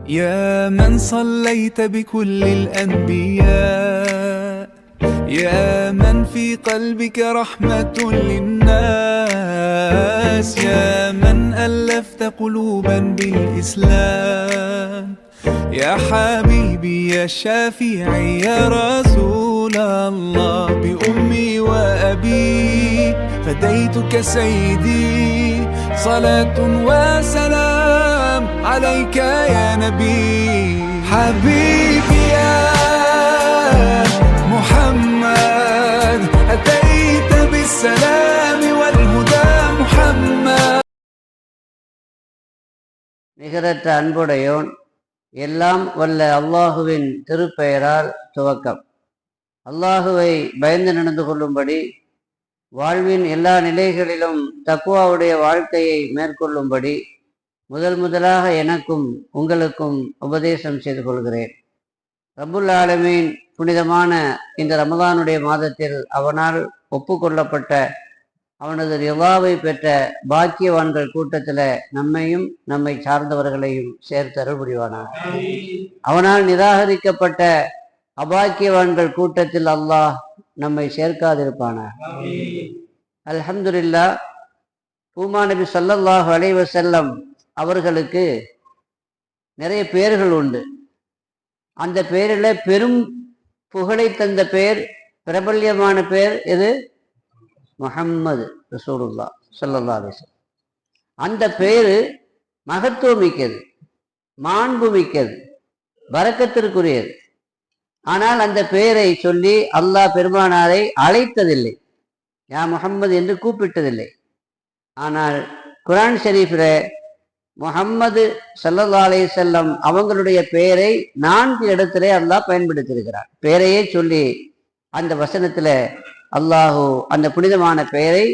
يا من صليت بكل الأنبياء، يا من في قلبك رحمة للناس، يا من ألفت قلوبا بالإسلام، يا حبيبي يا شافعي يا رسول الله، بأمي وأبي فديتك سيدي، صلاة وسلام عليك يا نبي. حبيبي يا محمد أتيت بالسلام والهدى محمد. நிகரற்ற அன்புடையோன் எல்லாம் வல்ல அல்லாஹுவின் திருப்பெயரால் துவக்கம். அல்லாஹுவை பயந்து நடந்து கொள்ளும்படி, வாழ்வின் எல்லா நிலைகளிலும் தக்குவாவுடைய வாழ்க்கையை மேற்கொள்ளும்படி முதலாக எனக்கும் உங்களுக்கும் உபதேசம் செய்து கொள்கிறேன். ரப்புல் ஆலமீன் புனிதமான இந்த ரமதானுடைய மாதத்தில் அவனால் ஒப்புக்கொள்ளப்பட்ட அவனது ரிவாவை பெற்ற பாக்கியவான்கள் கூட்டத்தில் நம்மையும் நம்மை சார்ந்தவர்களையும் சேர்த்து அருள் புரிவானார். அவனால் நிராகரிக்கப்பட்ட அபாக்கியவான்கள் கூட்டத்தில் அல்லாஹ் நம்மை சேர்க்காதிருப்பானார். அல்ஹம்துலில்லாஹ். பூமா நபி ஸல்லல்லாஹு அலைஹி வஸல்லம் அவர்களுக்கு நிறைய பெயர்கள் உண்டு. அந்த பெயரில் பெரும் புகழை தந்த பெயர், பிரபல்யமான பெயர் எது? முஹம்மது ரசூலுல்லாஹ் ஸல்லல்லாஹு அலைஹி வஸல்லம். அந்த பெயரு மகத்துவமிக்கது, மாண்புமிக்கது, பரக்கத்திற்குரியது. ஆனால் அந்த பெயரை சொல்லி அல்லாஹ் பெருமானாரை அழைத்ததில்லை, யா முஹம்மது என்று கூப்பிட்டதில்லை. ஆனால் குர்ஆன் ஷரீஃபில் முஹம்மது ஸல்லல்லாஹு அலைஹி வஸல்லம் அவங்களுடைய பெயரை 4 இடத்திலே அல்லாஹ் பயன்படுத்தியிருக்கிறார். பெயரையே சொல்லி அந்த வசனத்தில் அல்லாஹு அந்த புனிதமான பெயரை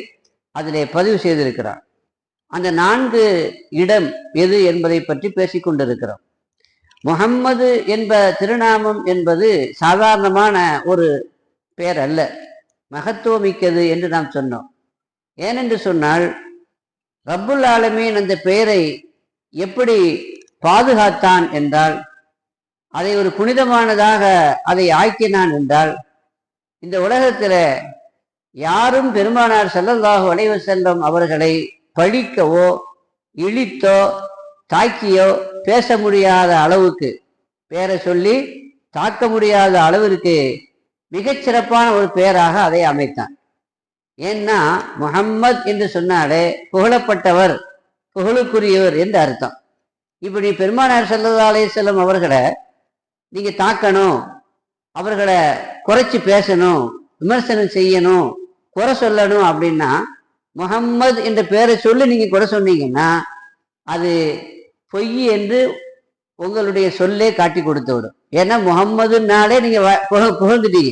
அதிலே பதிவு செய்திருக்கிறார். அந்த 4 இடம் எது என்பதை பற்றி பேசிக்கொண்டிருக்கிறோம். முஹம்மது என்ப திருநாமம் என்பது சாதாரணமான ஒரு பெயர் அல்ல, மகத்துவமிக்கது என்று நாம் சொன்னோம். ஏனென்று சொன்னால் ரப்புல் ஆலமீன் அந்த பெயரை எப்படி பாதுகாத்தான் என்றால், அதை ஒரு புனிதமானதாக அதை ஆக்கினான் என்றால், இந்த உலகத்தில் யாரும் பெருமானார் ஸல்லல்லாஹு அலைஹி வஸல்லம் அவர்களை பழிக்கவோ இழித்தோ தாக்கியோ பேச முடியாத அளவுக்கு, பேரை சொல்லி தாக்க முடியாத அளவிற்கு மிகச்சிறப்பான ஒரு பெயராக அதை அமைத்தான். ஏன்னா முஹம்மத் என்று சொன்னாலே புகழப்பட்டவர், புகழுக்குரியவர் என்று அர்த்தம். இப்படி பெருமானார் ஸல்லல்லாஹு அலைஹி வஸல்லம் அவர்களை நீங்க தாக்கணும், அவர்களை குறைச்சி பேசணும், விமர்சனம் செய்யணும், குறை சொல்லணும் அப்படின்னா, முஹம்மது என்ற பெயரை சொல்லி நீங்க குறை சொன்னீங்கன்னா அது பொய் என்று உங்களுடைய சொல்லே காட்டி கொடுத்து விடும். ஏன்னா முஹம்மதுனாலே நீங்க புகழ்ந்துட்டீங்க.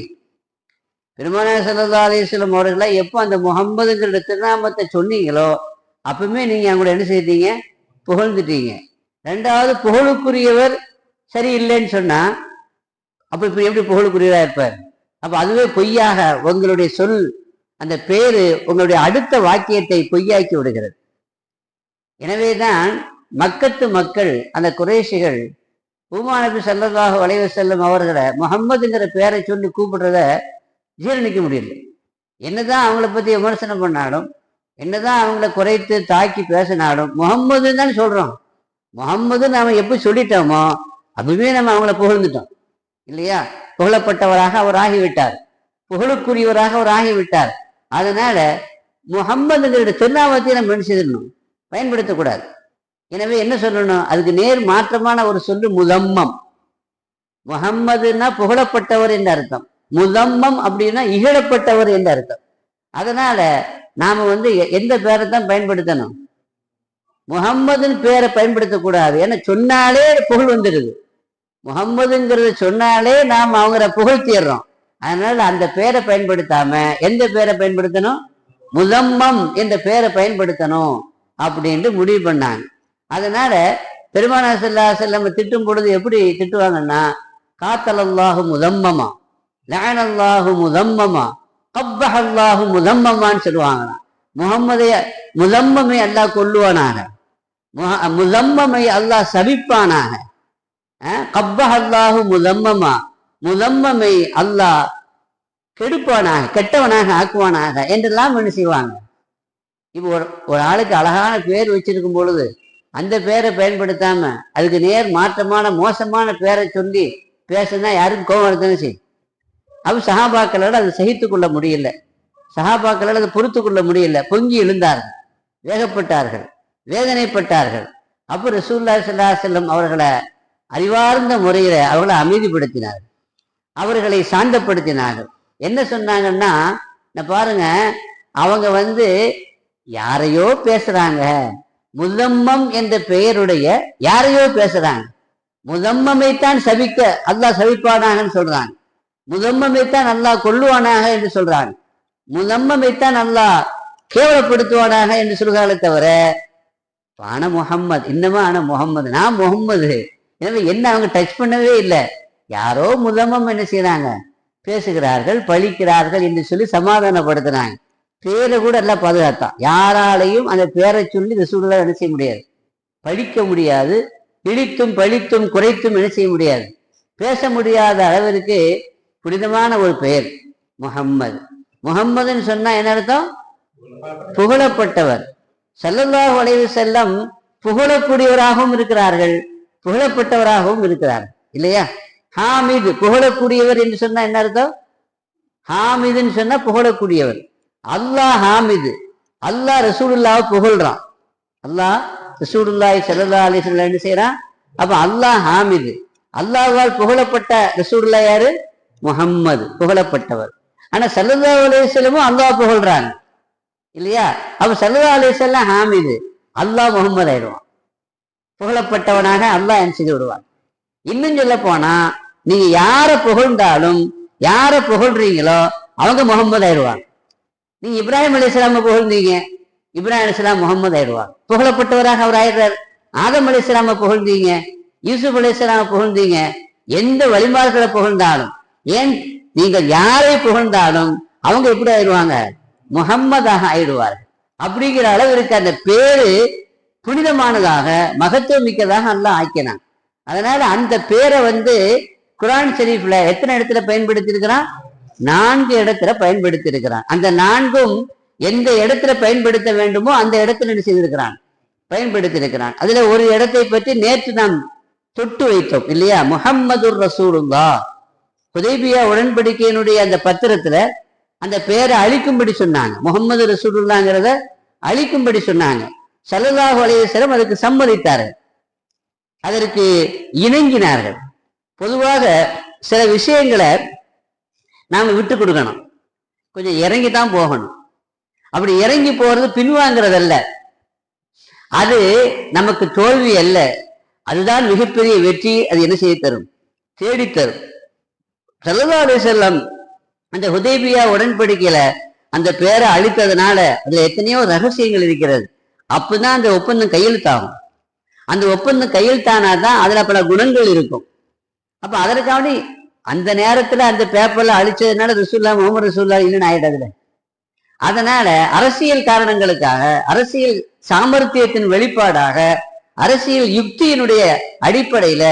பெருமானார் ஸல்லல்லாஹு அலைஹி வஸல்லம் அவர்களை எப்போ அந்த முஹம்மதுங்கிற திருநாமத்தை சொன்னீங்களோ அப்பவுமே நீங்க அவங்கள என்ன செய்தீங்க? புகழ்ந்துட்டீங்க. 2வது புகழுக்குரியவர் சரி இல்லைன்னு சொன்னா அப்ப இப்ப எப்படி புகழுக்குரியவரா இருப்பார்? அப்ப அதுவே பொய்யாக உங்களுடைய சொல், அந்த பேரு உங்களுடைய அடுத்த வாக்கியத்தை பொய்யாக்கி விடுகிறது. எனவேதான் மக்கத்து மக்கள், அந்த குறைஷிகள் பூமா நபி ஸல்லல்லாஹு அலைஹி வஸல்லம் அவர்களை முஹம்மதுங்கிற பேரை சொல்லி கூப்பிடுறத ஜீரணிக்க முடியல. என்னதான் அவங்கள பத்தி விமர்சனம் பண்ணாலும், என்னதான் அவங்கள குறைத்து தாக்கி பேசினாலும் முஹம்மதுன்னு தான் சொல்றோம். முஹம்மது நாம எப்படி சொல்லிட்டோமோ அதுவே நம்ம அவங்கள புகழ்ந்துட்டோம் இல்லையா? புகழப்பட்டவராக அவர் ஆகிவிட்டார், புகழுக்குரியவராக அவர் ஆகிவிட்டார். அதனால முஹம்மதுங்கிற திருநாமத்தை நம்ம என்ன செய்யணும்? பயன்படுத்தக்கூடாது. எனவே என்ன சொல்லணும்? அதுக்கு நேர் மாற்றமான ஒரு சொல்லு முதம்மம். முஹம்மதுன்னா புகழப்பட்டவர் என்று அர்த்தம், முதம்மம் அப்படின்னா இகழப்பட்டவர் என்று அர்த்தம். அதனால நாம எந்த பேரை தான் பயன்படுத்தணும்? முஹம்மதுன்னு பேரை பயன்படுத்தக்கூடாது. ஏன்னா சொன்னாலே புகழ் வந்துடுது. முஹம்மதுங்கிறத சொன்னாலே நாம் அவங்கள புகழ்த்திடுறோம். அதனால அந்த பேரை பயன்படுத்தாம எந்த பேரை பயன்படுத்தணும்? முதம்மம் என்ற பேரை பயன்படுத்தணும் அப்படின்ட்டு முடிவு பண்ணாங்க. அதனால பெருமானார் ஸல்லல்லாஹு அலைஹி வஸல்லம் திட்டும் பொழுது எப்படி திட்டுவாங்கன்னா, காத்தலல்லாஹு முதம்மமா, லஅனல்லாஹு முதம்மமா, கப்பஹல்லாஹு முதம்மமான்னு சொல்லுவாங்களாம். முகம்மதைய முதம்மமை அல்லாஹ் கொல்லுவானாக, முதம்மமை அல்லாஹ் சபிப்பானாக, கப்பஹல்லாஹு முதம்மமா, முதம்மமை அல்லாஹ் கெடுப்பானாக, கெட்டவனாக ஆக்குவானாக என்றெல்லாம் என்ன செய்வாங்க. இப்போ ஒரு ஆளுக்கு அழகான பேர் வச்சிருக்கும் பொழுது அந்த பேரை பயன்படுத்தாம அதுக்கு நேர் மாற்றமான மோசமான பேரை சொல்லி பேசுனா யாருக்கும் கோபம் வருதுன்னு செய்யும். அப்ப சஹாபாக்களால் அதை சகித்து கொள்ள முடியல, சஹாபாக்களால் அதை பொறுத்து கொள்ள முடியல, பொங்கி எழுந்தார்கள், வேகப்பட்டார்கள், வேதனைப்பட்டார்கள். அப்போ ரசூலுல்லாஹி ஸல்லல்லாஹு அலைஹி வஸல்லம் அவர்களை அறிவார்ந்த முறையில அவர்களை அமைதிப்படுத்தினார்கள், அவர்களை சாந்தப்படுத்தினார்கள். என்ன சொன்னாங்கன்னா, பாருங்க, அவங்க யாரையோ பேசுறாங்க, முதம்மம் என்ற பெயருடைய யாரையோ பேசுறாங்க. முதம்மமைத்தான் சபிக்க அல்லாஹ் சபிப்பானாகன்னு சொல்றாங்க, முதம்மமைத்தான் அல்லாஹ் கொல்லுவானாக என்று சொல்றாங்க, முதம்மமைத்தான் அல்லாஹ் கேவலப்படுத்துவானாக என்று சொல்றாங்களே தவிர ஆன முகம்மது, இன்னமா ஆன முகம்மது, நான் முகம்மது, எனவே என்ன அவங்க டச் பண்ணவே இல்லை. யாரோ முதம்மம் என்ன செய்யறாங்க, பேசுகிறார்கள், பழிக்கிறார்கள் என்று சொல்லி சமாதானப்படுத்தினாங்க. பேரை கூட எல்லாம் பாதுகாத்தான். யாராலையும் அந்த பேரை சொல்லி ரசூலுல்லாஹ் என்ன செய்ய முடியாது, பழிக்க முடியாது, இழித்தும் பழித்தும் குறைத்தும் என்ன செய்ய முடியாது, பேச முடியாத அளவிற்கு புனிதமான ஒரு பெயர் முஹம்மது. முஹம்மதுன்னு சொன்னா என்ன அர்த்தம்? புகழப்பட்டவர். ஸல்லல்லாஹு அலைஹி வஸல்லம் புகழக்கூடியவராகவும் இருக்கிறார்கள், புகழப்பட்டவராகவும் இருக்கிறார்கள், இல்லையா? ஹாமிது, புகழக்கூடியவர் என்று சொன்னா என்ன அர்த்தம்? ஹாமிதுன்னு சொன்னா புகழக்கூடியவர். அல்லாஹ் ஹாமிது, அல்லாஹ் ரசூலுல்லாஹ் புகழ்றான், அல்லாஹ் ரசூலுல்லாஹி ஸல்லல்லாஹு அலைஹி வஸல்லம் என்ன செய்யறான்? அப்ப அல்லாஹ் ஹாமிது, அல்லாஹ்வால் புகழப்பட்ட ரசூலுல்லாஹ் யாரு? முஹம்மது, புகழப்பட்டவர். ஆனா ஸல்லல்லாஹு அலைஹி வஸல்லமும் அல்லாஹ் புகழ்றாங்க, இல்லையா? அப்ப ஸல்லல்லாஹு அலைஹி வஸல்லம் ஹாமிது, அல்லாஹ் முஹம்மது ஆயிடுவான், புகழப்பட்டவனாக அல்லாஹ் என்ன செய்து விடுவான். இன்னும் சொல்ல போனா, நீங்க யாரை புகழ்ந்தாலும், யாரை புகழ்றீங்களோ அவங்க முகம்மது ஆயிடுவாங்க. நீங்க இப்ராஹிம் அலைஹிஸ்ஸலாம புகழ்ந்தீங்க, இப்ராஹிம் அலைஹிஸ்ஸலாம் முகம்மது ஆயிடுவார், புகழப்பட்டவராக அவர் ஆயிடுறார். ஆதம் அலைஹிஸ்ஸலாம புகழ்ந்தீங்க, யூசுப் அலைஹிஸ்ஸலாம புகழ்ந்தீங்க, எந்த வழிமார்களை புகழ்ந்தாலும், ஏன் நீங்கள் யாரை புகழ்ந்தாலும் அவங்க எப்படி ஆயிடுவாங்க, முகம்மதாக ஆயிடுவார்கள். அப்படிங்கிற அளவிற்கு அந்த பேரு புனிதமானதாக, மகத்துவம் மிக்கதாக அல்லாஹ் ஆக்கினான். அதனால அந்த பேரை குர்ஆன் ஷரீஃப்ல எத்தனை இடத்துல பயன்படுத்தி இருக்கிறான்? 4 இடத்துல பயன்படுத்தி இருக்கிறான். அந்த 4ம் எந்த இடத்துல பயன்படுத்த வேண்டுமோ அந்த இடத்துல என்ன செய்திருக்கிறான், பயன்படுத்தி இருக்கிறான். அதுல ஒரு இடத்தை பற்றி நேற்று நாம் தொட்டு வைத்தோம், இல்லையா? முஹம்மதுர் ரசூலுல்லாஹ், ஹுதைபியா உடன்படிக்கையினுடைய அந்த பத்திரத்துல அந்த பேரை அழிக்கும்படி சொன்னாங்க, முஹம்மது ரசூலுல்லாஹ்ங்கிறத அழிக்கும்படி சொன்னாங்க. ஸல்லல்லாஹு அலைஹி வஸல்லம் அதுக்கு சம்மதித்தார்கள், அதற்கு இணங்கினார்கள். பொதுவாக சில விஷயங்களை நாம விட்டு கொடுக்கணும், கொஞ்சம் இறங்கித்தான் போகணும். அப்படி இறங்கி போறது பின்வாங்கிறதல்ல, அது நமக்கு தோல்வி அல்ல, அதுதான் மிகப்பெரிய வெற்றி. அது என்ன செய்ய தரும், தேடித்தரும். ஸல்லல்லாஹு அலைஹி வஸல்லம் அந்த ஹுதைபியா உடன்படிக்கையில அந்த பேரை அழித்ததுனால அதுல எத்தனையோ ரகசியங்கள் இருக்கிறது. அப்பதான் அந்த ஒப்பந்தம் கையெழுத்தாகும். அந்த ஒப்பந்தம் கையெழுத்தானாதான் அதுல பல குணங்கள் இருக்கும். அப்ப அதற்காண்டி அந்த நேரத்துல அந்த பேப்பர்ல அழிச்சதுனால ரசூலுல்லாஹ் முஹம்மது ரசூலுல்லாஹ் இல்லைன்னு ஆயிடாதுல. அதனால அரசியல் காரணங்களுக்காக, அரசியல் சாமர்த்தியத்தின் வெளிப்பாடாக, அரசியல் யுக்தியினுடைய அடிப்படையில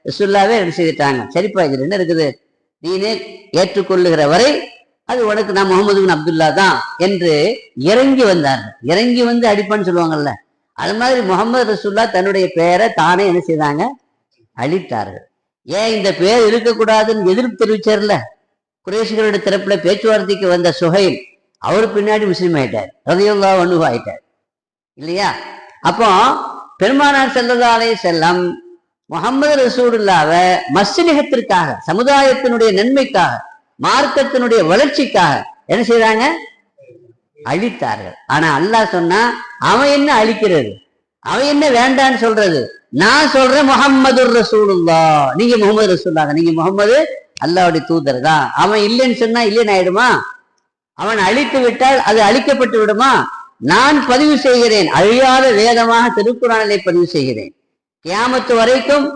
ரசூலுல்லாஹ்வே என்ன செய்துட்டாங்க, சரிப்பா இதுல என்ன இருக்குது, நீனே ஏற்றுக்கொள்ளுகிற வரை அது உனக்கு, நான் முகமது பின் அப்துல்லா தான் என்று இறங்கி வந்தார்கள். இறங்கி அடிப்பான்னு சொல்லுவாங்கல்ல, அது மாதிரி முகமது ரசூலுல்லாஹ் தன்னுடைய பெயரை தானே என்ன செய்தாங்க, அழித்தார்கள். ஏன் இந்த பேர் இருக்கக்கூடாதுன்னு எதிர்ப்பு தெரிவிச்சார்ல, குறைஷிகளுடைய தரப்புல பேச்சுவார்த்தைக்கு வந்த சுஹைல், அவர் பின்னாடி முஸ்லீம் ஆயிட்டார், ரலியல்லாஹு அன்ஹு ஆயிட்டார், இல்லையா? அப்போ பெருமானார் ஸல்லல்லாஹு அலைஹி வஸல்லம் முஹம்மது ரசூலுல்லாஹ்வை மஸ்லிஹத்திற்காக, சமுதாயத்தினுடைய நன்மைக்காக, மார்க்கத்தினுடைய வளர்ச்சிக்காக என்ன செய்றாங்க, அழித்தார்கள். ஆனா அல்லாஹ் சொன்னா, அவன் என்ன அழிக்கிறது, அவன் என்ன வேண்டான்னு சொல்றது, நான் சொல்றேன் முஹம்மதுர் ரசூலுல்லாஹ், நீங்க முஹம்மது ரசூலுல்லாஹ், நீங்க முஹம்மது அல்லாஹ்வுடைய தூதர் தான். அவன் இல்லைன்னு சொன்னா இல்லைன்னு ஆயிடுமா? அவன் அழித்து விட்டால் அது அழிக்கப்பட்டு விடுமா? நான் பதிவு செய்கிறேன், அழியாத வேதமாக திருக்குர்ஆனிலே பதிவு செய்கிறேன். கியாமத்து வரைக்கும்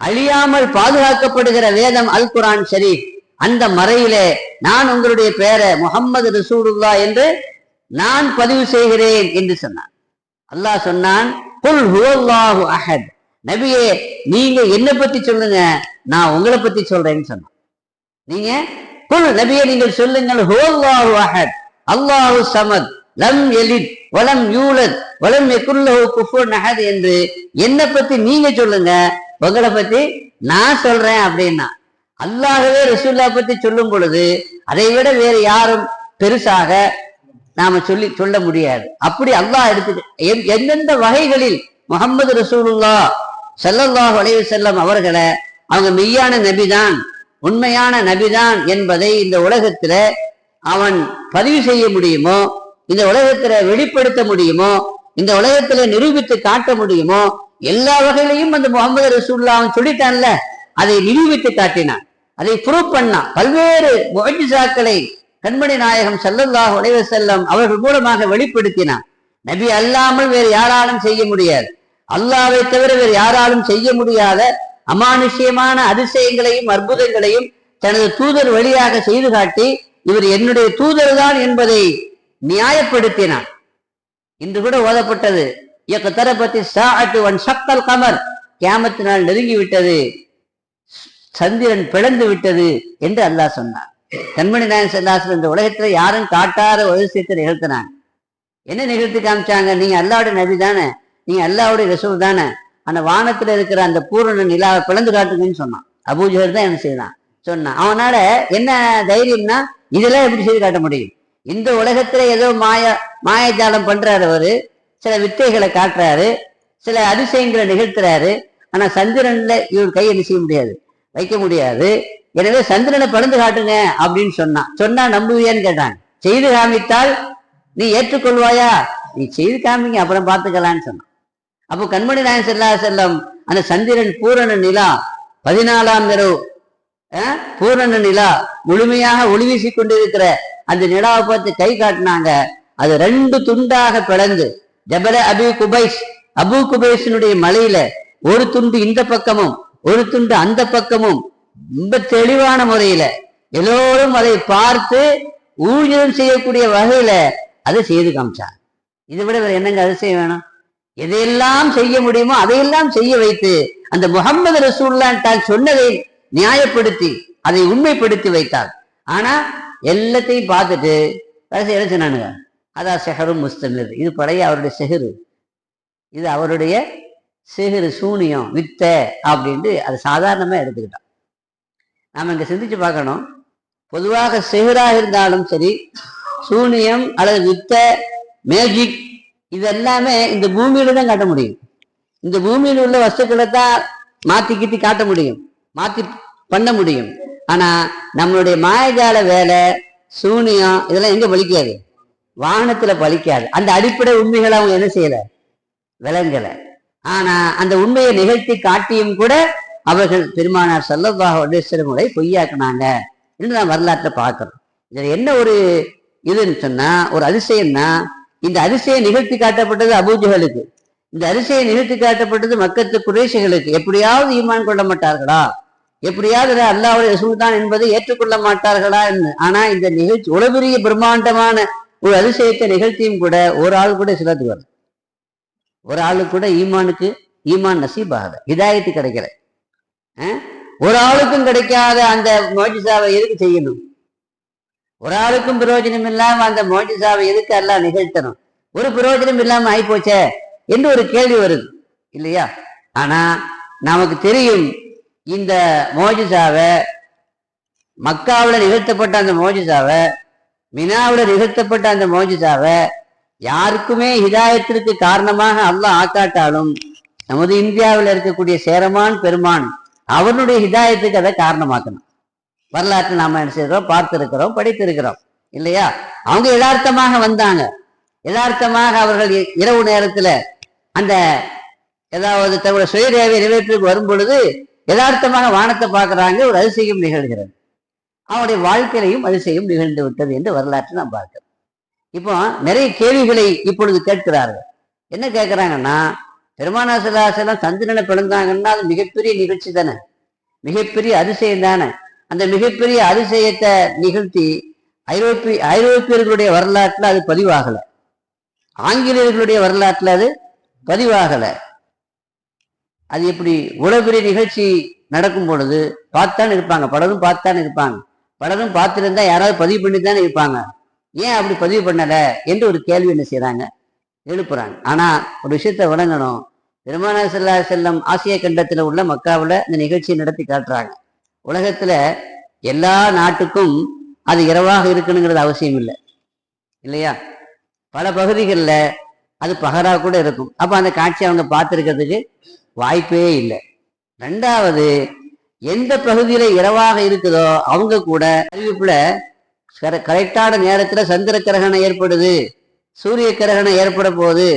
அழியாமல் பாதுகாக்கப்படுகிற வேதம் அல் குர்ஆன் ஷரீஃப். அந்த மறையிலே நான் உங்களுடைய பெயரை முஹம்மது ரசூலுல்லாஹ் என்று நான் பதிவு செய்கிறேன் என்று சொன்னான். அல்லாஹ் சொன்னான், குல் ஹுவல்லாஹு அஹத், நபியே நீங்க என்னை பத்தி சொல்லுங்க, நான் உங்களை பத்தி சொல்றேன்னு சொன்னோம். நீங்க நபியே நீங்கள் சொல்லுங்கள், ஹுவல்லாஹு அஹத் அல்லாஹு ஸமத் லம் யலித் வலம் யூலத் வலம் யகுல் லஹு குஃபுவன் அஹத் என்று என்னை பத்தி நீங்க சொல்லுங்க, உங்களை பத்தி நான் சொல்றேன் அப்படின்னா, அல்லாஹ்வே ரசூலுல்லாஹ் பத்தி சொல்லும் பொழுது அதை விட வேறு யாரும் பெருசாக நாம சொல்ல முடியாது. அப்படி அல்லாஹ் எடுத்து எந்தெந்த வகைகளில் முஹம்மது ரசூலுல்லாஹ் ஸல்லல்லாஹு அலைஹி வஸல்லம் அவர்களை அவங்க மெய்யான நபிதான், உண்மையான நபிதான் என்பதை இந்த உலகத்துல அவன் பதிவு செய்ய முடியுமோ, இந்த உலகத்துல வெளிப்படுத்த முடியுமோ, இந்த உலகத்துல நிரூபித்து காட்ட முடியுமோ, எல்லா வகையிலையும் அந்த முகமது ரசூலுல்லாஹ் அவன் சொல்லிட்டான்ல, அதை நிரூபித்து காட்டினான், அதை ப்ரூவ் பண்ணான். பல்வேறு முஅஜிசாக்களை கண்மணி நாயகம் ஸல்லல்லாஹு அலைஹி வஸல்லம் அவர்கள் மூலமாக வெளிப்படுத்தினான். நபி அல்லாமல் வேறு யாராலும் செய்ய முடியாது, அல்லாஹ்வை தவிர வேறு யாராலும் செய்ய முடியாத அமானுஷ்யமான அதிசயங்களையும் அற்புதங்களையும் தனது தூதர் வழியாக செய்து காட்டி இவர் என்னுடைய தூதர் தான் என்பதை நியாயப்படுத்தினான். இன்று கூட ஓதப்பட்டது, இயக்கத்தரபத்தி சாஅத்து வன் ஷக்கல் கமர், கியாமத்து நாள் நெருங்கி விட்டது, சந்திரன் பிளந்து விட்டது என்று அல்லாஹ் சொன்னார். கண்மணி நாயகம் ஸல்லல்லாஹு அலைஹி வஸல்லம் இந்த உலகத்துல யாரும் காட்டாத ஒரு விஷயத்தை நிகழ்த்தினாங்க. என்ன நிகழ்த்தி காமிச்சாங்க? நீங்க அல்லாஹ்வுடைய நபி தானே, நீங்க அல்லாஹ்வுடைய ரசூல் தானே, அந்த வானத்துல இருக்கிற அந்த பூரண நிலாவை பிளந்து காட்டுங்கன்னு சொன்னான். அபூஜஹல் தான் என்ன செய்யலாம் சொன்னான். அவனால என்ன தைரியம்னா, இதெல்லாம் எப்படி செய்து காட்ட முடியும்? இந்த உலகத்துல ஏதோ மாயஜாலம் பண்றாரு, அவரு சில வித்தைகளை காட்டுறாரு, சில அதிசயங்களை நிகழ்த்துறாரு. ஆனா சந்திரன்ல இவர் கை என்ன செய்ய முடியாது, வைக்க முடியாது. எனவே சந்திரனை பிளந்து காட்டுங்க அப்படின்னு சொன்னா நம்புவியான்னு கேட்டாங்க. செய்து காமித்தால் நீ ஏற்றுக்கொள்வாயா? நீ செய்து காமிங்க, அப்புறம் பார்த்துக்கலான்னு சொன்னான். அப்போ கண்மணி நாயகம் ஸல்லல்லாஹு அலைஹி வஸல்லம் அந்த சந்திரன் பூரண நிலா 14ஆம் இரவு பூரண நிலா முழுமையாக ஒளி வீசி கொண்டிருக்கிற அந்த நிலாவை பார்த்து கை காட்டினாங்க. அது 2 துண்டாக பிளந்து ஜபல அபு குபைஸினுடைய மலையில ஒரு துண்டு இந்த பக்கமும் ஒரு துண்டு அந்த பக்கமும் ரொம்ப தெளிவான முறையில எல்லோரும் அதை பார்த்து ஊழியம் செய்யக்கூடிய வகையில அதை செய்து காமிச்சாங்க. இதை விட வேற என்னங்க அதிசயம் வேணும்? எதையெல்லாம் செய்ய முடியுமோ அதையெல்லாம் செய்ய வைத்து அந்த முஹம்மது ரசூலுல்லாஹ் தான் சொன்னதை நியாயப்படுத்தி அதை உண்மைப்படுத்தி வைத்தார். ஆனா எல்லாத்தையும் பார்த்துட்டு என்ன சொன்னானுங்க, அதான் செஹரும் முஸ்தமிர், இது பழைய அவருடைய செஹரு, இது அவருடைய செஹரு, சூனியம், வித்த அப்படின்ட்டு அது சாதாரணமா எடுத்துக்கிட்டான். நாம இங்க சிந்திச்சு பார்க்கணும். பொதுவாக செஹராக இருந்தாலும் சரி, சூனியம் அல்லது வித்த, மேஜிக், இது எல்லாமே இந்த பூமியில தான் காட்ட முடியும். இந்த பூமியில் உள்ள வஸ்துக்களை தான் மாத்தி கிட்டி காட்ட முடியும், மாத்தி பண்ண முடியும். ஆனா நம்மளுடைய மாயஜால வேலை, சூனியம், இதெல்லாம் எங்க பலிக்காது? வாகனத்துல பலிக்காது. அந்த அடிப்படை உண்மைகளை அவங்க என்ன செய்யல, விளங்கல. ஆனா அந்த உண்மையை நிகழ்த்தி காட்டியும் கூட அவர்கள் பெருமானார் ஸல்லல்லாஹு அலைஹி வஸல்லம் பொய்யாக்குனாங்க என்று நான் வரலாற்றை பார்க்கிறோம். இதுல என்ன ஒரு இதுன்னு சொன்னா, ஒரு அதிசயம்னா, இந்த அதிசயம் நிகழ்த்தி காட்டப்பட்டது அபூஜஹலுக்கு, இந்த அதிசயம் நிகழ்த்தி காட்டப்பட்டது மக்கத்து குறைஷிகளுக்கு. எப்படியாவது ஈமான் கொள்ள மாட்டார்களா, எப்படியாவது அல்லாஹ்வுடைய ரசூல் தான் என்பதை ஏற்றுக்கொள்ள மாட்டார்களா என்று. ஆனா இந்த நிகழ்ச்சி உலகெரிய பிரம்மாண்டமான ஒரு அதிசயத்தை நிகழ்த்தியும் கூட ஒரு ஆள் கூட சிலத்துக்கு வரும், ஒரு ஆளுக்கு கூட ஈமான் நசீபாகல, ஹிதாயத்து கிடைக்கல. ஒரு ஆளுக்கும் கிடைக்காத அந்த மோஜிசாவை எதுக்கு செய்யணும்? ஒரு ஆளுக்கும் பிரயோஜனம் இல்லாம அந்த மோஜிசாவை எதுக்கு அல்லாஹ் நிகழ்த்தணும்? ஒரு பிரயோஜனம் இல்லாம ஆயிப்போச்சே என்று ஒரு கேள்வி வருது இல்லையா? ஆனா நமக்கு தெரியும், இந்த மோஜிசாவை, மக்காவில் நிகழ்த்தப்பட்ட அந்த மோஜிசாவை, மினாவில் நிகழ்த்தப்பட்ட அந்த மோஜிசாவை யாருக்குமே ஹிதாயத்திற்கு காரணமாக அல்லாஹ் ஆக்காட்டாலும் நமது இந்தியாவில் இருக்கக்கூடிய சேரமான் பெருமான் அவனுடைய ஹிதாயத்துக்கு அதை காரணமாக்கணும். வரலாற்று நாம என்ன செய்கிறோம், பார்த்திருக்கிறோம், படித்திருக்கிறோம் இல்லையா? அவங்க யதார்த்தமாக வந்தாங்க, யதார்த்தமாக அவர்கள் இரவு நேரத்துல அந்த ஏதாவது தங்களுடைய சுயதேவை நிறைவேற்றுக்கு வரும் பொழுது யதார்த்தமாக வானத்தை பார்க்கிறாங்க, ஒரு அதிசயம் நிகழ்கிறது. அவனுடைய வாழ்க்கையிலையும் அதிசயம் நிகழ்ந்து விட்டது என்று வரலாற்று நாம் பார்க்கிறோம். இப்போ நிறைய கேள்விகளை இப்பொழுது கேட்கிறார்கள். என்ன கேட்கிறாங்கன்னா, பெருமானார் ஸல்லல்லாஹு அலைஹி வஸல்லம் சந்திரனை பிளந்தாங்கன்னா அது மிகப்பெரிய நிகழ்ச்சி தானே, மிகப்பெரிய அதிசயம் தானே. அந்த மிகப்பெரிய அதிசயத்தை நிகழ்த்தி ஐரோப்பியர்களுடைய வரலாற்றுல அது பதிவாகல, ஆங்கிலேயர்களுடைய வரலாற்றுல அது பதிவாகல. அது எப்படி இவ்வளவு பெரிய நிகழ்ச்சி நடக்கும் பொழுது பார்த்தான்னு இருப்பாங்க, பலரும் பார்த்தான்னு இருப்பாங்க, பலரும் பார்த்திருந்தா யாராவது பதிவு பண்ணி தானே இருப்பாங்க, ஏன் அப்படி பதிவு பண்ணல என்று ஒரு கேள்வி என்ன செய்யறாங்க, எழுப்புறாங்க. ஆனா ஒரு விஷயத்த விளங்கணும், பெருமானார் ஸல்லல்லாஹு அலைஹி வஸல்லம் ஆசிய கண்டத்துல உள்ள மக்காவுல இந்த நிகழ்ச்சியை நடத்தி காட்டுறாங்க. உலகத்துல எல்லா நாட்டுக்கும் அது இரவாக இருக்கணுங்கிறது அவசியம் இல்லை இல்லையா? பல பகுதிகளில் அது பகரா கூட இருக்கும். அப்ப அந்த காட்சி அவங்க பார்த்துருக்கிறதுக்கு வாய்ப்பே இல்லை. ரெண்டாவது, எந்த பகுதியில இரவாக இருக்குதோ அவங்க கூட அறிவிப்புல கரெக்டான நேரத்துல சந்திர கிரகணம் ஏற்படுது, சூரிய கிரகணம் ஏற்பட போகுது,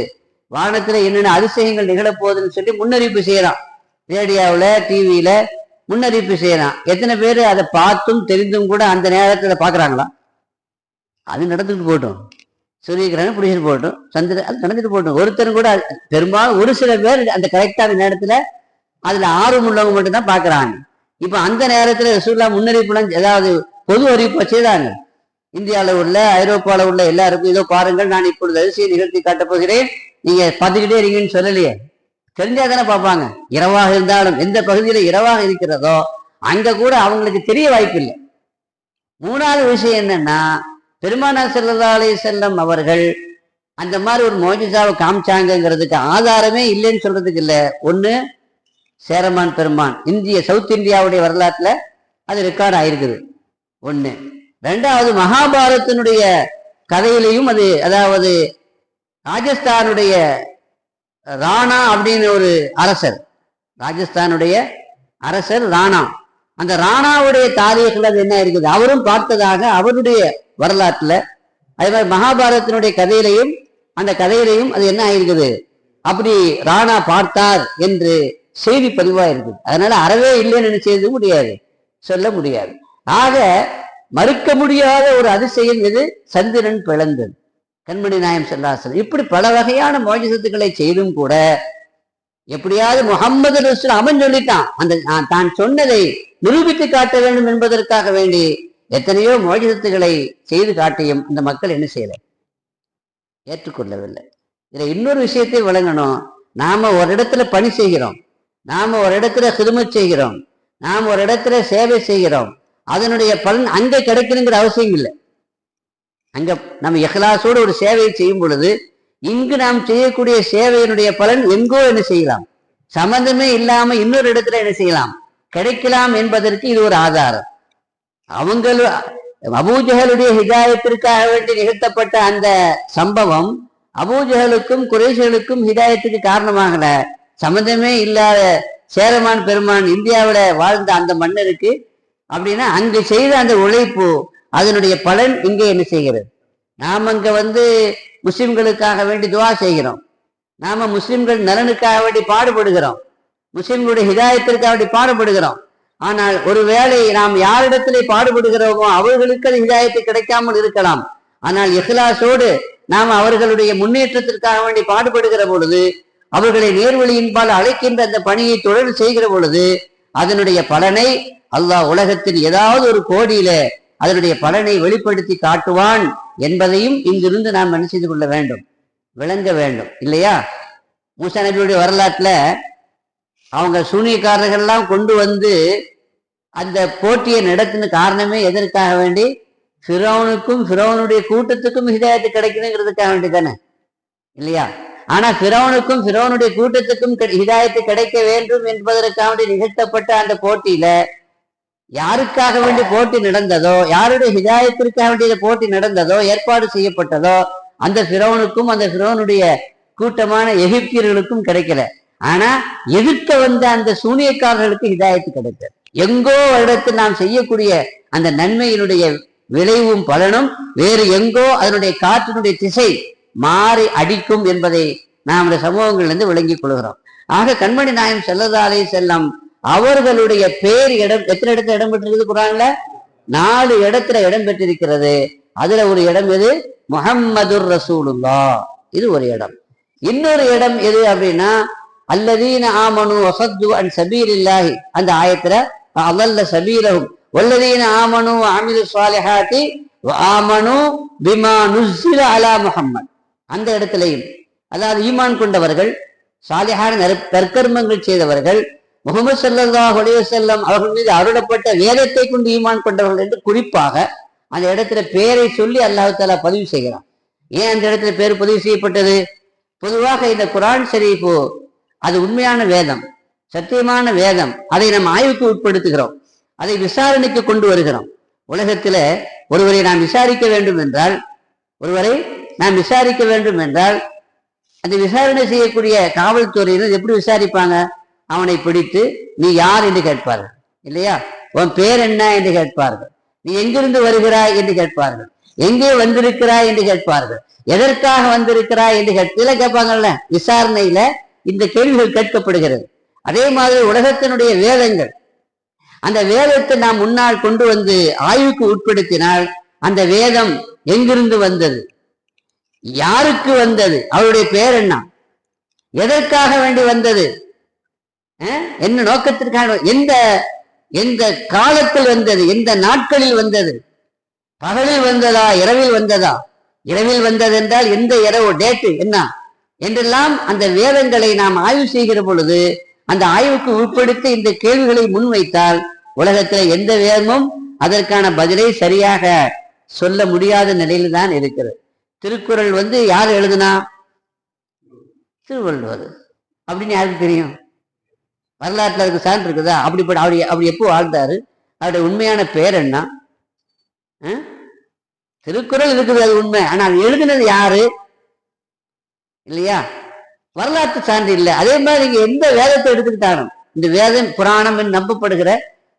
வானத்துல என்னென்ன அதிசயங்கள் நிகழப்போகுதுன்னு சொல்லி முன்னறிவிப்பு செய்யறான். ரேடியோவில் டிவியில முன்னறிவிப்பு செய்யறான். எத்தனை பேர் அதை பார்த்தும் தெரிந்தும் கூட அந்த நேரத்துல பாக்குறாங்களா? அது நடந்துட்டு போட்டோம், சூரிய கிரகணம் பிடிச்சிட்டு போட்டோம், சந்திர அது நடந்துட்டு போட்டோம். ஒருத்தரும் கூட, பெரும்பாலும் ஒரு சில பேர் அந்த கரெக்டான நேரத்துல அதுல ஆர்வம் உள்ளவங்க மட்டும்தான் பாக்குறாங்க. இப்ப அந்த நேரத்துல ரசூலுல்லாஹ் முன்னறிவிப்புலாம் ஏதாவது பொது அறிவிப்பை செய்தாங்க. இந்தியாவில் உள்ள ஐரோப்பாவில் உள்ள எல்லாருக்கும் இதோ பாருங்கள், நான் இப்பொழுது அதிசயம் நிகழ்த்தி காட்டப் போகிறேன், நீங்க பார்த்துக்கிட்டே இருக்கீங்கன்னு சொல்லலையே. தெரிஞ்சா தானே பார்ப்பாங்க. இரவாக இருந்தாலும் எந்த பகுதியில இரவாக இருக்கிறதோ அங்க கூட அவங்களுக்கு தெரிய வாய்ப்பு இல்லை. மூணாவது விஷயம் என்னன்னா, பெருமானார் ஸல்லல்லாஹு அலைஹி வஸல்லம் அவர்கள் அந்த மாதிரி ஒரு மோஜிசாவை காமிச்சாங்கிறதுக்கு ஆதாரமே இல்லைன்னு சொல்றதுக்கு இல்லை. ஒண்ணு, சேரமான் பெருமான் இந்திய சவுத் இந்தியாவுடைய வரலாற்றுல அது ரெக்கார்ட் ஆயிருக்குது ஒண்ணு. ரெண்டாவது, மகாபாரதத்தினுடைய கதையிலையும் அது, அதாவது ராஜஸ்தானுடைய ராணா அப்படின்னு ஒரு அரசர், ராஜஸ்தானுடைய அரசர் ராணா, அந்த ராணாவுடைய தாரீഖில் அது என்ன இருக்குது, அவரும் பார்த்ததாக அவருடைய வரலாற்றுல. அதே மாதிரி மகாபாரதத்தினுடைய கதையிலையும் அந்த கதையிலையும் அது என்ன ஆயிருக்குது, அப்படி ராணா பார்த்தார் என்று செய்தி பதிவா இருக்குது. அதனால அறவே இல்லைன்னு செய்ய முடியாது, சொல்ல முடியாது. ஆக மறுக்க முடியாத ஒரு அதிசயம் இது சந்திரன் பிளந்தது, கண்மணி நாயம் ஸல்லல்லாஹு அலைஹி வஸல்லம். இப்படி பல வகையான மோஜிசத்துக்களை செய்தும் கூட எப்படியாவது முஹம்மது ரசூல் அவன் சொல்லிட்டான், அந்த தான் சொன்னதை நிரூபித்து காட்ட வேண்டும் என்பதற்காக வேண்டி எத்தனையோ மோஜிசத்துக்களை செய்து காட்டியும் இந்த மக்கள் என்ன செய்யல, ஏற்றுக்கொள்ளவில்லை. இதுல இன்னொரு விஷயத்தை விளங்கணும். நாம ஒரு இடத்துல பணி செய்கிறோம், நாம ஒரு இடத்துல ஹிதுமத் செய்கிறோம், நாம் ஒரு இடத்துல சேவை செய்கிறோம், அதனுடைய பலன் அங்க கிடைக்கணுங்கிற அவசியம் இல்லை. அங்க நம்ம இஹ்லாஸோடு ஒரு சேவையை செய்யும் பொழுது இங்கு நாம் செய்யக்கூடிய சேவையினுடைய பலன் எங்கோ என்ன செய்யலாம், சம்பந்தமே இல்லாம இன்னொரு இடத்துல என்ன செய்யலாம், கிடைக்கலாம் என்பதற்கு இது ஒரு ஆதாரம். அவங்க அபூஜஹலுடைய ஹிதாயத்திற்காக வேண்டி நிகழ்த்தப்பட்ட அந்த சம்பவம் அபூஜஹலுக்கும் குறைஷிகளுக்கும் ஹிதாயத்துக்கு காரணமாகல. சம்பந்தமே இல்லாத சேரமான் பெருமான் இந்தியாவில வாழ்ந்த அந்த மன்னருக்கு அப்படின்னா அங்கு செய்த அந்த உழைப்பு அதனுடைய பலன் இங்கே என்ன செய்கிறது. நாம் அங்க முஸ்லிம்களுக்காக வேண்டி துவா செய்கிறோம், நாம முஸ்லிம்கள் நலனுக்காக வேண்டி பாடுபடுகிறோம், முஸ்லிம்களுடைய ஹிதாயத்திற்காக வேண்டி பாடுபடுகிறோம். ஆனால் ஒருவேளை நாம் யாரிடத்திலே பாடுபடுகிறோமோ அவர்களுக்கு அது ஹிதாயத்து கிடைக்காமல் இருக்கலாம். ஆனால் இஹ்லாஸோடு நாம் அவர்களுடைய முன்னேற்றத்திற்காக வேண்டி பாடுபடுகிற பொழுது, அவர்களை நேர்வழியின்பால் அழைக்கின்ற அந்த பணியை தொடர்ந்து செய்கிற பொழுது அதனுடைய பலனை அல்லாஹ் உலகத்தில் ஏதாவது ஒரு கோடியில அதனுடைய பலனை வெளிப்படுத்தி காட்டுவான் என்பதையும் இங்கிருந்து நாம் என்ன செய்து கொள்ள வேண்டும், விளங்க வேண்டும் இல்லையா? மூசா நபியுடைய வரலாற்றுல அவங்க சூனியக்காரர்கள்லாம் கொண்டு அந்த போட்டியை நடத்தின காரணமே எதற்காக வேண்டி, ஃபிரௌனுக்கும் ஃபிரௌனுடைய கூட்டத்துக்கும் ஹிதாயத்து கிடைக்கணுங்கிறதுக்காக வேண்டி தானே இல்லையா? ஆனா ஃபிரௌனுக்கும் ஃபிரௌனுடைய கூட்டத்துக்கும் ஹிதாயத்து கிடைக்க வேண்டும் என்பதற்காக வேண்டி நிகழ்த்தப்பட்ட அந்த போட்டியில யாருக்காக வேண்டி போட்டி நடந்ததோ, யாருடைய ஹிதாயத்திற்காக வேண்டிய போட்டி நடந்ததோ, ஏற்பாடு செய்யப்பட்டதோ, அந்த ஃபிரௌனுக்கும் அந்த ஃபிரௌனுடைய கூட்டமான எகிப்தியர்களுக்கும் கிடைக்கல. ஆனா எதிர்க்க அந்த சூனியக்காரர்களுக்கு ஹிதாயத்து கிடைத்தது. எங்கோ இடத்தில் நாம் செய்யக்கூடிய அந்த நன்மையினுடைய விளைவும் பலனும் வேறு எங்கோ அதனுடைய காற்றினுடைய திசை மாறி அடிக்கும் என்பதை நாம் இந்த சமூகங்களிலிருந்து விளங்கிக் கொள்கிறோம். ஆக கண்மணி நாயம் ஸல்லல்லாஹு அலைஹி வஸல்லம் அவர்களுடைய பேர் எத்தனை இடத்துல இடம் பெற்றிருக்கிறது குர்ஆன்ல? 4 இடத்துல இடம் பெற்றிருக்கிறது. அதுல ஒரு இடம் எது? முஹம்மதுர் ரசூலுல்லாஹ், இது ஒரு இடம். இன்னொரு இடம் எது அப்படின்னா அல்லதீன ஆமனு வஸத்து அன் சபீலில்லாஹி, அந்த ஆயத்துல அலல்ல சபீலஹும் வல்லதீன ஆமனு வஅமிலு ஸாலிஹாத்தி வஆமனு பிமா நுஸ்ஸில அலா முஹம்மத், அந்த இடத்திலையும் அதாவது ஈமான் கொண்டவர்கள் சாலிஹான நற்கர்மங்கள் செய்தவர்கள், முகமது ஸல்லல்லாஹு அலைஹி வஸல்லம் அவர்கள் மீது அருளப்பட்ட வேதத்தை கொண்டு ஈமான் கொண்டவர்கள் என்று குறிப்பாக அந்த இடத்துல பெயரை சொல்லி அல்லாஹ் தஆலா பதிவு செய்கிறான். ஏன் அந்த இடத்துல பேர் பதிவு செய்யப்பட்டது? பொதுவாக இந்த குர்ஆன் ஷரீஃப் அது உண்மையான வேதம், சத்தியமான வேதம். அதை நாம் ஆய்வுக்கு உட்படுத்துகிறோம், அதை விசாரணைக்கு கொண்டு வருகிறோம். உலகத்துல ஒருவரை நாம் விசாரிக்க வேண்டும் என்றால் அந்த விசாரணை செய்யக்கூடிய காவல்துறையினர் எப்படி விசாரிப்பாங்க? அவனை பிடித்து நீ யார் என்று கேட்பார்கள் இல்லையா? உன் பேர் என்ன என்று கேட்பார்கள். நீ எங்கிருந்து வருகிறாய் என்று கேட்பார்கள். எங்கே வந்திருக்கிறாய் என்று கேட்பார்கள். எதற்காக வந்திருக்கிறாய் என்று கேட்பாங்கல்ல. விசாரணையில இந்த கேள்விகள் கேட்கப்படுகிறது. அதே மாதிரி உலகத்தினுடைய வேதங்கள், அந்த வேதத்தை நாம் முன்னால் கொண்டு வந்து ஆய்வுக்கு உட்படுத்தினால் அந்த வேதம் எங்கிருந்து வந்தது, யாருக்கு வந்தது, அவருடைய பெயர் என்ன, எதற்காக வேண்டி வந்தது, என்ன நோக்கத்திற்காக, எந்த காலத்தில் வந்தது, எந்த நாட்களில் வந்தது, பகலில் வந்ததா இரவில் வந்ததா, இரவில் வந்தது என்றால் எந்த இரவு, டேட்டு என்ன என்றெல்லாம் அந்த வேதங்களை நாம் ஆய்வு செய்கிற பொழுது அந்த ஆய்வுக்கு உட்படுத்தி இந்த கேள்விகளை முன்வைத்தால் உலகத்தில் எந்த வேதமும் அதற்கான பதிலை சரியாக சொல்ல முடியாத நிலையில் தான் இருக்கிறது. திருக்குறள் யார் எழுதுனா? திருவள்ளுவர். அப்படின்னு யாருக்கு தெரியும்? வரலாற்றுல அதுக்கு சான்று இருக்குதா? அப்படி எப்போ வாழ்ந்தாரு, அவருடைய உண்மையான பெயர் என்ன? திருக்குறள் இருக்குது, அது உண்மை. ஆனால் எழுதினது யாரு இல்லையா? வரலாற்று சான்று இல்லை. அதே மாதிரி நீங்க எந்த வேதத்தை எடுத்துக்கிட்டாலும், இந்த வேதம் புராணம் என்று நம்பப்படுகிற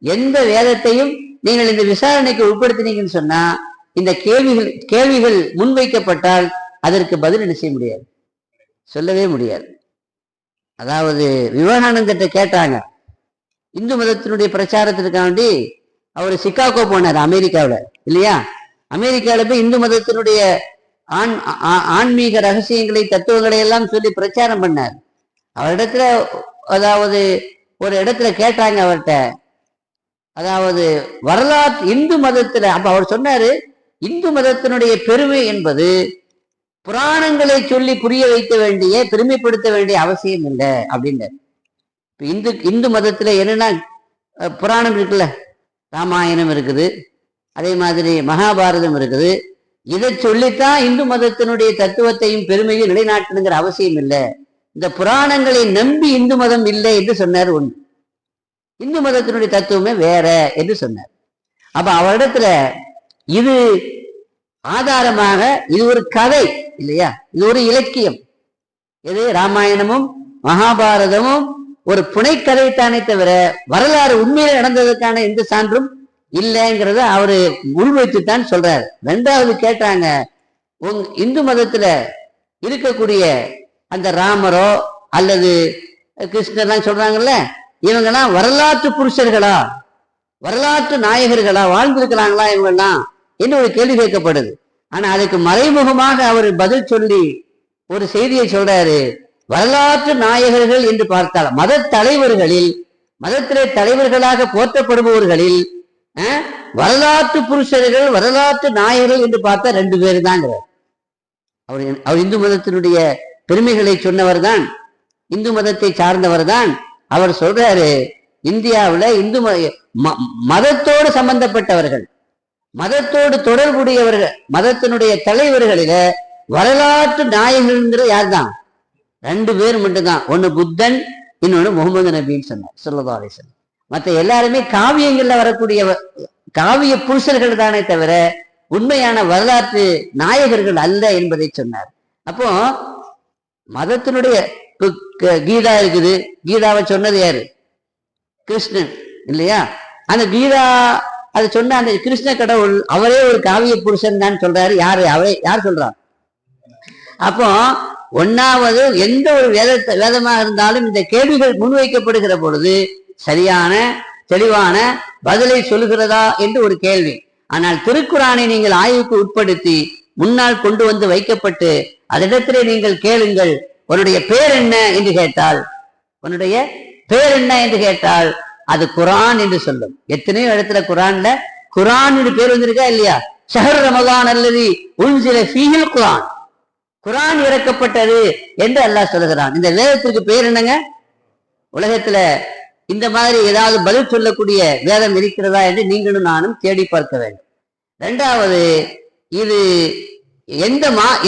எந்த வேதத்தையும் நீங்கள் இந்த விசாரணைக்கு உட்படுத்தினீங்கன்னு சொன்னா இந்த கேள்விகள் முன்வைக்கப்பட்டால் அதற்கு பதில் என்ன செய்ய முடியாது, சொல்லவே முடியாது. அதாவது விவேகானந்தர்கிட்ட கேட்டாங்க, இந்து மதத்தினுடைய பிரச்சாரத்திற்காண்டி அவர் சிகாகோ போனார் அமெரிக்காவில் இல்லையா? அமெரிக்காவில் போய் இந்து மதத்தினுடைய ஆன்மீக ரகசியங்களை தத்துவங்களை எல்லாம் சொல்லி பிரச்சாரம் பண்ணார். அவரிடத்துல அதாவது ஒரு இடத்துல கேட்டாங்க அவர்கிட்ட, அதாவது வரலாற்று இந்து மதத்துல, அப்ப அவர் சொன்னாரு, இந்து மதத்தினுடைய பெருமை என்பது புராணங்களை சொல்லி புரிய வைக்க வேண்டிய, பெருமைப்படுத்த வேண்டிய அவசியம் இல்லை அப்படின்னு. இந்து மதத்துல என்னன்னா புராணம் இருக்குல்ல, ராமாயணம் இருக்குது, அதே மாதிரி மகாபாரதம் இருக்குது. இதை சொல்லித்தான் இந்து மதத்தினுடைய தத்துவத்தையும் பெருமையும் நிலைநாட்டணுங்கிற அவசியம் இல்லை. இந்த புராணங்களை நம்பி இந்து மதம் இல்லை என்று சொன்னார். ஒன்று, இந்து மதத்தினுடைய தத்துவமே வேற என்று சொன்னார். அப்ப அவரிடத்துல இது ஆதாரமாக, இது ஒரு கதை இல்லையா, இது ஒரு இலக்கியம். இது ராமாயணமும் மகாபாரதமும் ஒரு புனைக்கதைத்தானே தவிர வரலாறு உண்மையில நடந்ததற்கான எந்த சான்றும் இல்லைங்கிறத அவரு உள்வைத்துத்தான் சொல்றாரு. ரெண்டாவது கேட்டாங்க, இந்து மதத்துல இருக்கக்கூடிய அந்த ராமரோ அல்லது கிருஷ்ணர்லாம் சொல்றாங்கல்ல, இவங்கெல்லாம் வரலாற்று புருஷர்களா, வரலாற்று நாயகர்களா, வாழ்ந்திருக்கிறாங்களா இவங்கெல்லாம் என்று ஒரு கேள்வி கேட்கப்படுது. ஆனா அதுக்கு மறைமுகமாக அவர் பதில் சொல்லி ஒரு செய்தியை சொல்றாரு. வரலாற்று நாயகர்கள் என்று பார்த்தால் மத தலைவர்களில், மதத்திலே தலைவர்களாக போற்றப்படுபவர்களில் வரலாற்று புருஷர்கள், வரலாற்று நாயகர்கள் என்று பார்த்தா 2 பேர் தாங்கிறார். அவர் இந்து மதத்தினுடைய பெருமைகளை சொன்னவர் தான், இந்து மதத்தை சார்ந்தவர் தான். அவர் சொல்றாரு, இந்தியாவில் இந்து மதத்தோடு சம்பந்தப்பட்டவர்கள், மதத்தோடு தொடர்புடையவர்கள், மதத்தினுடைய தலைவர்களில வரலாற்று நாயகர்கள் யார் தான்? 2 பேர் மட்டும்தான். ஒன்னு புத்தன், இன்னொன்னு முகமது நபின்னு சொன்னார் ஸல்லல்லாஹு அலைஹி வஸல்லம். மற்ற எல்லாருமே காவியங்கள்ல வரக்கூடிய காவிய புருஷர்கள் தானே தவிர உண்மையான வரலாற்று நாயகர்கள் அல்ல என்பதை சொன்னார். அப்போ மதத்தினுடைய கீதா இருக்குது, கீதாவை சொன்னது யாரு? கிருஷ்ணன் இல்லையா? அந்த கீதா அதை சொன்ன அந்த கிருஷ்ண கடவுள் அவரே ஒரு காவிய புருஷன் தான் சொல்றாரு. யாரு அவரே? யார் சொல்றார்? அப்போ ஒன்னாவது எந்த ஒரு வேதமாக இருந்தாலும் இந்த கேள்விகள் முன்வைக்கப்படுகிற பொழுது சரியான தெளிவான பதிலை சொல்லுகிறதா என்று ஒரு கேள்வி. ஆனால் திருக்குறானை நீங்கள் ஆய்வுக்கு உட்படுத்தி முன்னால் கொண்டு வந்து வைக்கப்பட்டு அதனிடத்திலே நீங்கள் கேளுங்கள், உன்னுடைய பேர் என்ன என்று கேட்டால், உன்னுடைய பேர் என்ன என்று கேட்டால் அது குரான் என்று சொல்லும். எத்தனையோ இடத்துல குரான்ல குரான் பேர் வந்திருக்கா இல்லையா? ஷஹர் ரமலான் அல்லது உன்சில ஃபீஹில் குரான், குர்ஆன் இறக்கப்பட்டது என்று அல்லாஹ் சொல்லுகிறான். இந்த வேதத்திற்கு பேர் என்னங்க? உலகத்துல இந்த மாதிரி ஏதாவது பதில் சொல்லக்கூடிய வேதம் இருக்கிறதா என்று நீங்களும் நானும் தேடி பார்க்க வேண்டும். இரண்டாவது, இது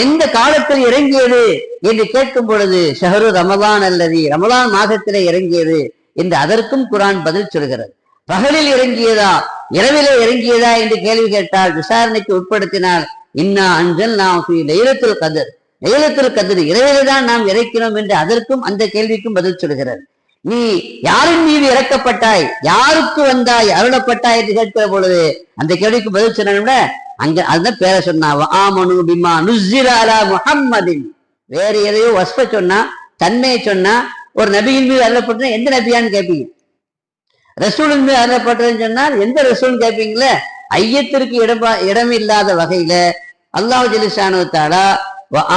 எந்த காலத்தில் இறங்கியது என்று கேட்கும் பொழுது ஷஹரு ரமலான் அல்லது ரமலான் மாதத்திலே இறங்கியது என்று அதற்கும் குர்ஆன் பதில் சொல்கிறது. பகலில் இறங்கியதா இரவிலே இறங்கியதா என்று கேள்வி கேட்டால் விசாரணைக்கு உட்படுத்தினால் இன்னா அன்ஸல்னாஹு ஃபீ லைலத்துல் கத்ர், லைலத்துல் கத்ர் இரவிலே தான் நாம் இறக்கினோம் என்று அதற்கும் அந்த கேள்விக்கும் பதில் சொல்கிறது. நீ யாரின் மீது இறக்கப்பட்டாய், யாருக்கு வந்தாய், அருளப்பட்டாய் என்று கேட்கிற பொழுது அந்த கேள்விக்கு பதில் சொன்ன அங்க அதுதான் பேரை சொன்னா ஆமனு பிமா நுஸ்ஸில அலா முஹம்மதின். வேறு எதையோ வஸ்ப சொன்னா, தன்மையை சொன்னா, ஒரு நபியின் மீது அருளப்பட்டது எந்த நபியான்னு கேட்பீங்க. ரசூலின் மீது அருளப்பட்டதுன்னு சொன்னால் எந்த ரசூல்னு கேட்பீங்களே. ஐயத்திற்கு இடம் இல்லாத வகையில அல்லாஹ் ஜல்லிஷானு தஆலா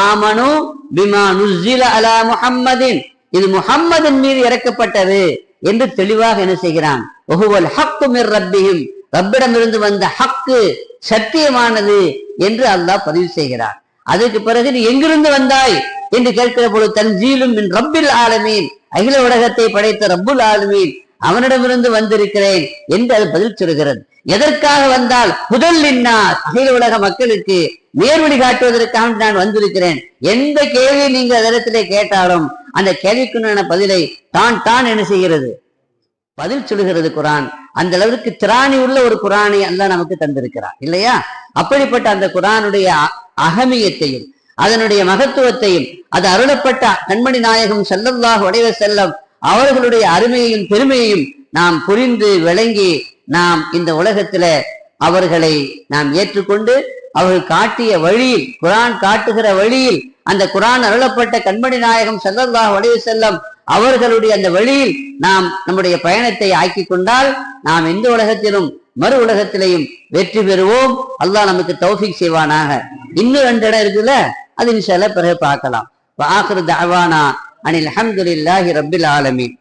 ஆமனு பிமா நுஸ்ஸில அலா முஹம்மதின், இது முஹம்மதின் மீது இறக்கப்பட்டது என்று தெளிவாக என்ன செய்கிறான். வஹுவல் ஹக்கு மிர் ரப்பிஹிம், ரப்பிடமிருந்து வந்த ஹக்கு சத்தியமானது என்று அல்லாஹ் பதிவு செய்கிறார். அதுக்கு பிறகு நீ எங்கிருந்து வந்தாய் என்று கேட்கிற பொழுது தன்சீலும் மின் ரப்பில் ஆலமீன், அகில உலகத்தை படைத்த ரப்புல் ஆலமீன் அவனிடமிருந்து வந்திருக்கிறேன் என்று அது பதில் சொல்கிறது. எதற்காக வந்தால் முதல்லின்னார், அகில உலக மக்களுக்கு நேர்வழி காட்டுவதற்காக நான் வந்திருக்கிறேன். எந்த கேள்வி நீங்க அதரத்திலே கேட்டாலும் அந்த கேள்விக்குண்டான பதிலை தான் என்ன செய்கிறது, பதில் சொல்லுகிறது குர்ஆன். அந்த அளவிற்கு திராணி உள்ள ஒரு குர்ஆனை அல்லாஹ் நமக்கு தந்திருக்கிறார் இல்லையா? அப்படிப்பட்ட அந்த குர்ஆனுடைய அகமியத்தையும் அதனுடைய மகத்துவத்தையும் அது அருளப்பட்ட கண்மணி நாயகம் ஸல்லல்லாஹு அலைஹி வஸல்லம் அவர்களுடைய அருமையையும் பெருமையையும் நாம் புரிந்து விளங்கி நாம் இந்த உலகத்துல அவர்களை நாம் ஏற்றுக்கொண்டு அவர்கள் காட்டிய வழியில், குர்ஆன் காட்டுகிற வழியில், அந்த குர்ஆன் அருளப்பட்ட கண்மணி நாயகம் ஸல்லல்லாஹு அலைஹி வஸல்லம் அவர்களுடைய அந்த வழியில் நாம் நம்முடைய பயணத்தை ஆக்கி கொண்டால் நாம் எந்த உலகத்திலும் மறு உலகத்திலையும் வெற்றி பெறுவோம். அல்லாஹ் நமக்கு தௌஃபீக் செய்வானாக. இன்னும் 2 இடம் இருக்குல்ல, அது இன்ஷா அல்லாஹ் பிறகு பார்க்கலாம். வஆகிரு தஅவானா அனில் ஹம்துலில்லாஹி ரப்பில் ஆலமீன்.